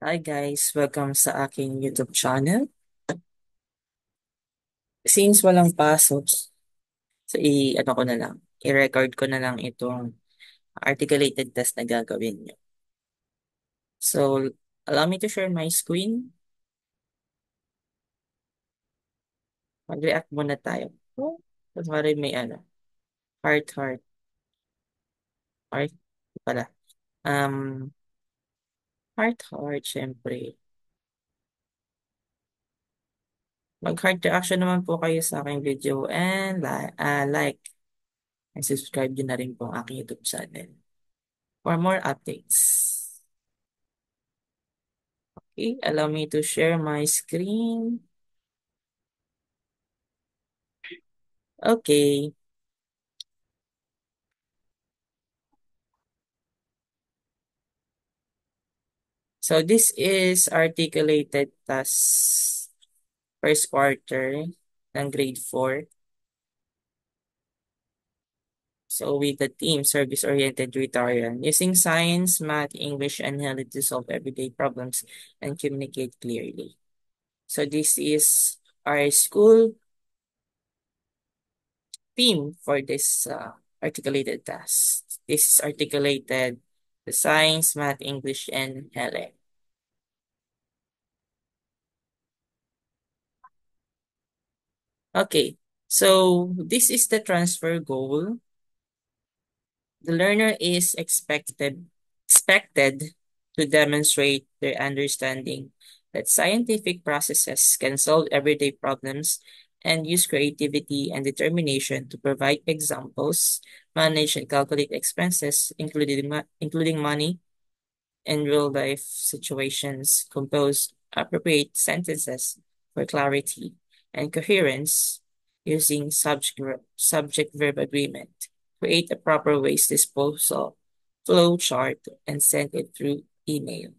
Hi guys, welcome sa aking YouTube channel. Since walang pasok, so ano ko na lang, i-record ko na lang itong articulated test na gagawin nyo. So, allow me to share my screen. Mag-react muna tayo. Oh, sorry, may heart, heart pala. Um, heart, syempre. Mag-heart reaction naman po kayo sa aking video and like and subscribe nyo na rin po ang aking YouTube channel for more updates. Okay, allow me to share my screen. Okay, so this is articulated task first quarter ng grade 4. So with the team service-oriented tutorial using science, math, English, and Health to solve everyday problems and communicate clearly. So this is our school theme for this articulated task. This is articulated the science, math, English, and Health. Okay, so this is the transfer goal. The learner is expected to demonstrate their understanding that scientific processes can solve everyday problems and use creativity and determination to provide examples, manage and calculate expenses, including money and real life situations, compose appropriate sentences for clarity and coherence using subject verb agreement, create a proper waste disposal flow chart, and send it through email.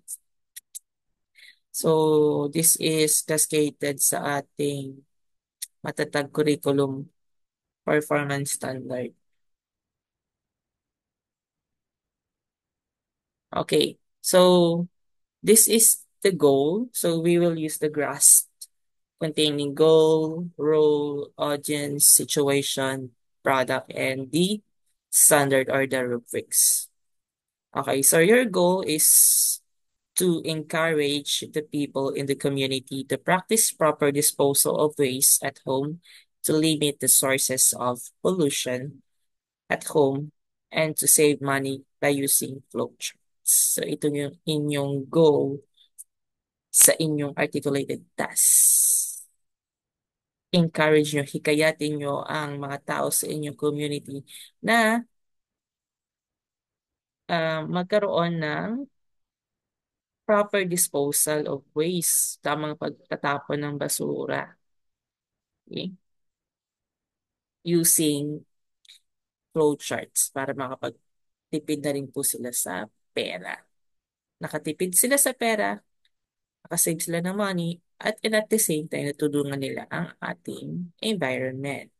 So, this is cascaded sa ating matatag curriculum performance standard. Okay, so this is the goal. So we will use the GRASP containing goal, role, audience, situation, product, and the standard or the rubrics. Okay, so your goal is to encourage the people in the community to practice proper disposal of waste at home, to limit the sources of pollution at home, and to save money by using flowcharts. So ito yung inyong goal sa inyong articulated task. Encourage nyo, hikayatin nyo ang mga tao sa inyong community na magkaroon ng proper disposal of waste, tamang pagtatapon ng basura, okay? Using flowcharts para makapagtipid na rin po sila sa pera. Nakatipid sila sa pera, nakasave sila ng money, and at the same time, natulungan nila ang ating environment.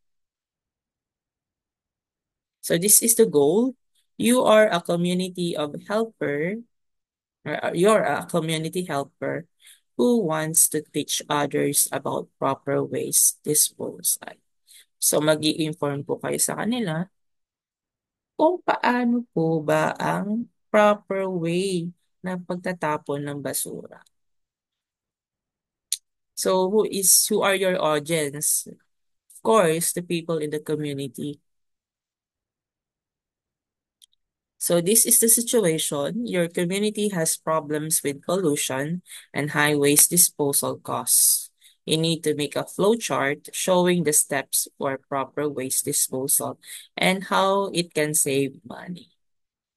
So this is the goal. You are a community of helper, or you're a community helper who wants to teach others about proper waste disposal. So mag-i-inform po kayo sa kanila kung paano po ba ang proper way ng pagtatapon ng basura. So who are your audience? Of course, the people in the community. So this is the situation. Your community has problems with pollution and high waste disposal costs. You need to make a flow chart showing the steps for proper waste disposal and how it can save money.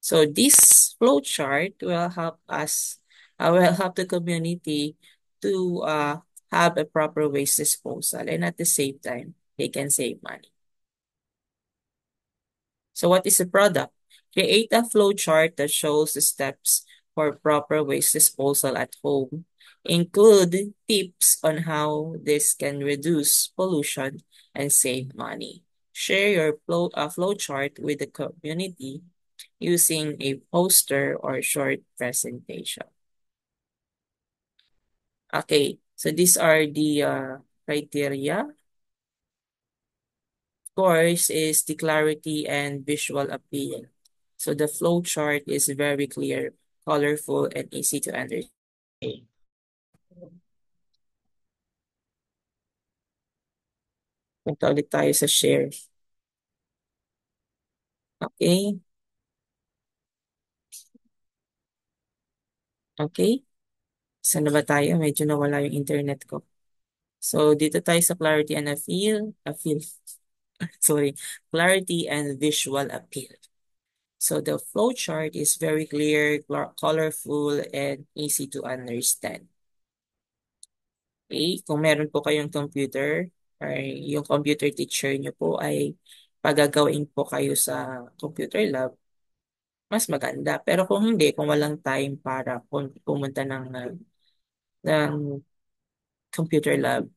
So this flow chart will help us, will help the community to have a proper waste disposal, and at the same time, they can save money. So what is the product? Create a flow chart that shows the steps for proper waste disposal at home. Include tips on how this can reduce pollution and save money. Share your flow chart with the community using a poster or short presentation. Okay, so these are the criteria. Of course, is the clarity and visual appeal. So the flow chart is very clear, colorful, and easy to understand. Punta ulit tayo sa share. Okay, okay. Saan na ba tayo? Medyo nawala yung internet ko. So dito tayo sa clarity and appeal, sorry, clarity and visual appeal. So the flow chart is very clear, colorful, and easy to understand. Okay, kung meron po kayong computer, or yung computer teacher nyo po ay pagagawin po kayo sa computer lab, mas maganda. Pero kung hindi, kung walang time para pumunta ng computer lab,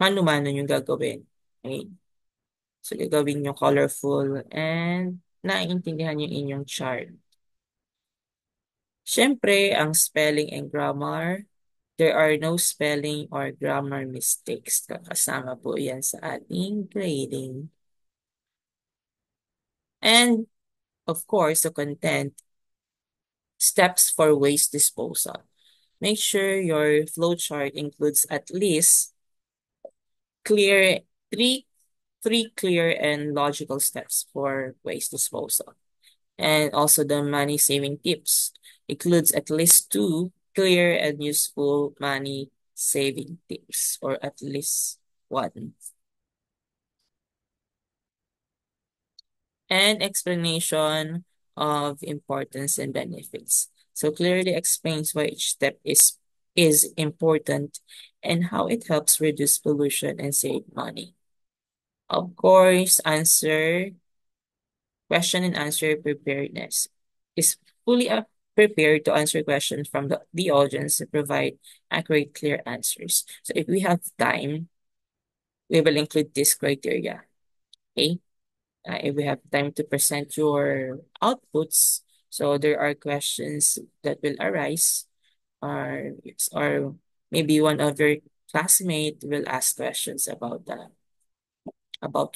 mano-mano yung gagawin. Okay? So, gagawin yung colorful and naiintindihan yung inyong chart. Siyempre, ang spelling and grammar, there are no spelling or grammar mistakes. Kasama po yan sa ating grading. And, of course, the content, steps for waste disposal. Make sure your flowchart includes at least clear three three clear and logical steps for waste disposal. And also the money saving tips includes at least two clear and useful money saving tips, or at least one. And explanation of importance and benefits. So clearly explains why each step is important and how it helps reduce pollution and save money. Of course, question and answer preparedness is fully prepared to answer questions from the audience to provide accurate, clear answers. So if we have time, we will include this criteria. Okay. If we have time to present your outputs, so there are questions that will arise, or maybe one of your classmate will ask questions about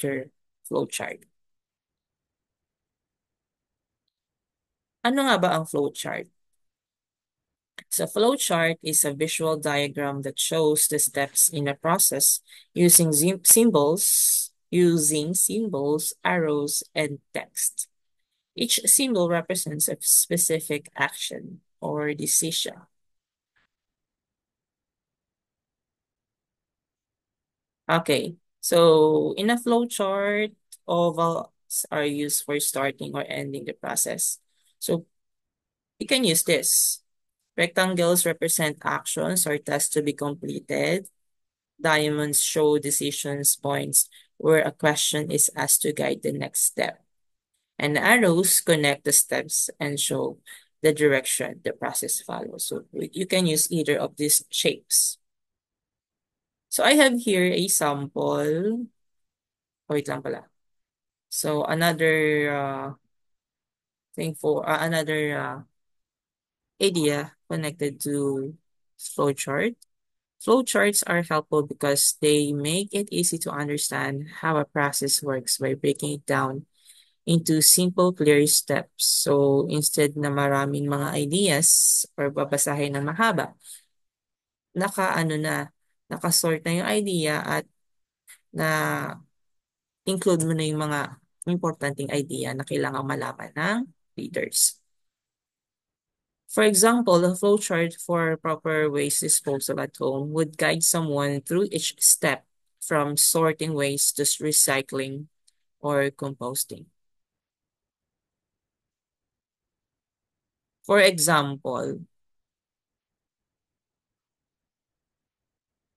your flowchart. Ano nga ba ang flowchart? So flowchart is a visual diagram that shows the steps in a process using symbols, arrows, and text. Each symbol represents a specific action or decision. Okay, so in a flowchart, ovals are used for starting or ending the process. So you can use this. Rectangles represent actions or tasks to be completed. Diamonds show decisions points where a question is asked to guide the next step. And arrows connect the steps and show the direction the process follows. So you can use either of these shapes. So I have here a sample. Wait lang pala. So another another idea connected to flowchart. Flowcharts are helpful because they make it easy to understand how a process works by breaking it down into simple, clear steps. So instead na maraming mga ideas or babasahin ng mahaba, naka-ano na, nakasort na yung idea at na include mo na yung mga importanteng idea na kailangang malaman ng readers. For example, a flowchart for proper waste disposal at home would guide someone through each step from sorting waste to recycling or composting. For example,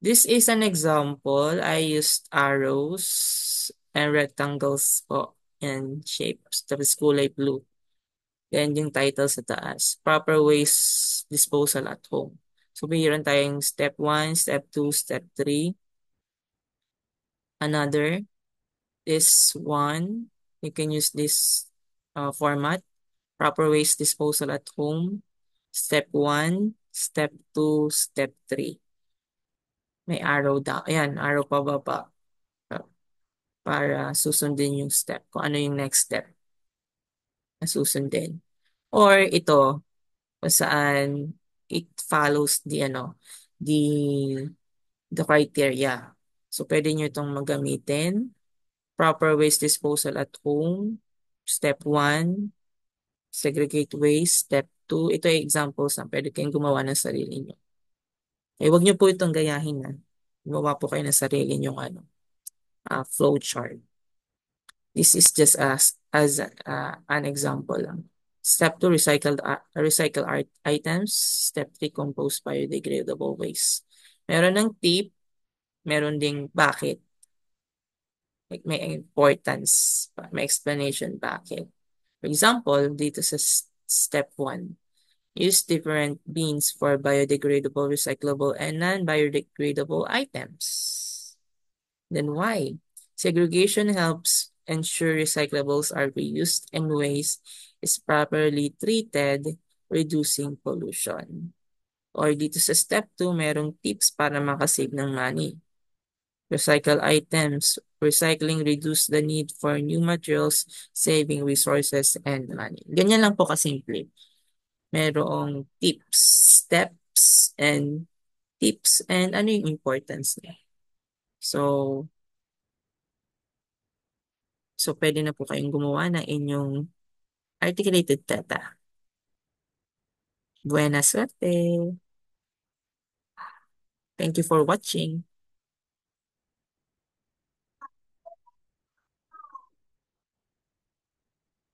this is an example. I used arrows and rectangles po and shapes. Tapos kulay blue. Then yung title sa taas. Proper waste disposal at home. So mayroon tayong step 1, step 2, step 3. Another is 1. You can use this format. Proper waste disposal at home. Step 1. step 2, step 3. May arrow down. Ayan, arrow pababa para susundin yung step. Kung ano yung next step na susundin. Or ito, kung saan it follows the the criteria. So, pwede nyo itong magamitin. Proper waste disposal at home. Step 1, segregate waste. Step 2, ito ay examples na pwede kayong gumawa ng sarili nyo. Huwag nyo po itong gayahin na. Gumawa po kayo ng sarili nyo flow chart. This is just as an example lang. Step 2, recycle art items. Step 3, compose biodegradable waste. Meron ng tip, meron ding bakit. Like may importance, may explanation bakit. For example, dito sa step 1, use different bins for biodegradable, recyclable, and non-biodegradable items. Then why? Segregation helps ensure recyclables are reused and waste is properly treated, reducing pollution. Or dito sa step 2, merong tips para makasave ng money. Recycle items. Recycling reduce the need for new materials, saving resources and money. Ganyan lang po kasimple. Merong tips, and ano yung importance niya. So, pwede na po kayong gumawa ng inyong articulated data. Buena suerte! Thank you for watching.